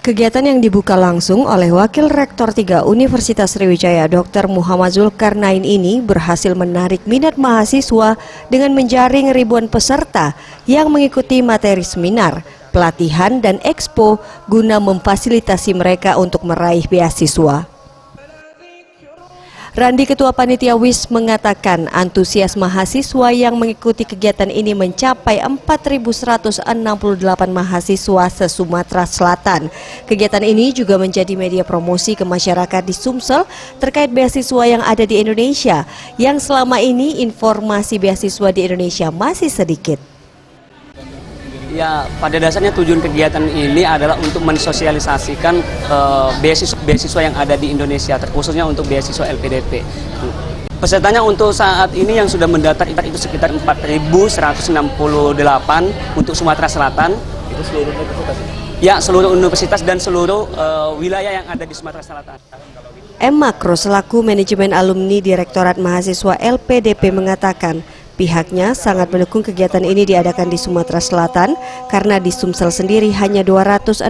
Kegiatan yang dibuka langsung oleh Wakil Rektor 3 Universitas Sriwijaya Dr. Muhammad Zulkarnain ini berhasil menarik minat mahasiswa dengan menjaring ribuan peserta yang mengikuti materi seminar, pelatihan, dan ekspo guna memfasilitasi mereka untuk meraih beasiswa. Randi, Ketua Panitia WIS, mengatakan antusias mahasiswa yang mengikuti kegiatan ini mencapai 4.168 mahasiswa se-Sumatera Selatan. Kegiatan ini juga menjadi media promosi ke masyarakat di Sumsel terkait beasiswa yang ada di Indonesia, yang selama ini informasi beasiswa di Indonesia masih sedikit. Ya, pada dasarnya tujuan kegiatan ini adalah untuk mensosialisasikan beasiswa yang ada di Indonesia, terkhususnya untuk beasiswa LPDP. Pesertanya untuk saat ini yang sudah mendaftar itu sekitar 4.168 untuk Sumatera Selatan. Itu seluruh universitas? Ya, seluruh universitas dan seluruh wilayah yang ada di Sumatera Selatan. M. Makro selaku manajemen alumni Direktorat Mahasiswa LPDP mengatakan, pihaknya sangat mendukung kegiatan ini diadakan di Sumatera Selatan karena di Sumsel sendiri hanya 266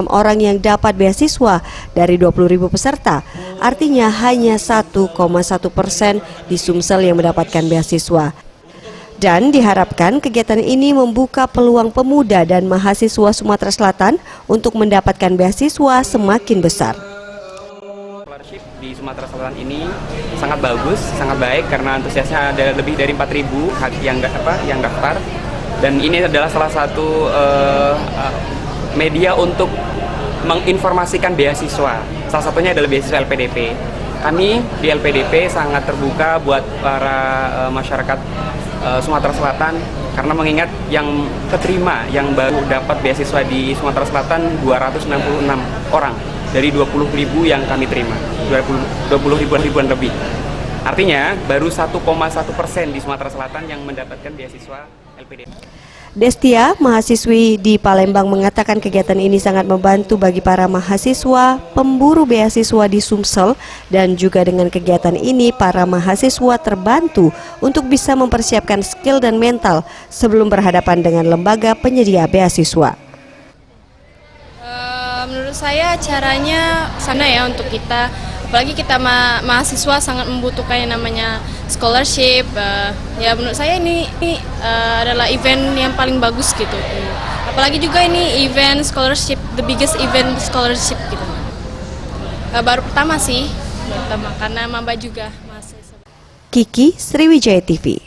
orang yang dapat beasiswa dari 20.000 peserta. Artinya hanya 1,1% di Sumsel yang mendapatkan beasiswa. Dan diharapkan kegiatan ini membuka peluang pemuda dan mahasiswa Sumatera Selatan untuk mendapatkan beasiswa semakin besar. Di Sumatera Selatan ini sangat bagus, sangat baik karena antusiasnya ada lebih dari 4.000 yang daftar, dan ini adalah salah satu media untuk menginformasikan beasiswa. Salah satunya adalah beasiswa LPDP. Kami di LPDP sangat terbuka buat para masyarakat Sumatera Selatan karena mengingat yang keterima yang baru dapat beasiswa di Sumatera Selatan 266 orang. Dari 20.000 yang kami terima, 20 ribuan lebih. Artinya baru 1,1% di Sumatera Selatan yang mendapatkan beasiswa LPDP. Destia, mahasiswi di Palembang, mengatakan kegiatan ini sangat membantu bagi para mahasiswa pemburu beasiswa di Sumsel, dan juga dengan kegiatan ini para mahasiswa terbantu untuk bisa mempersiapkan skill dan mental sebelum berhadapan dengan lembaga penyedia beasiswa. Menurut saya caranya sana ya untuk kita, apalagi kita mahasiswa sangat membutuhkan yang namanya scholarship. Ya menurut saya ini adalah event yang paling bagus gitu. Apalagi juga ini event scholarship, the biggest event scholarship gitu. Baru pertama sih, karena maba juga mahasiswa. Kiki, Sriwijaya TV.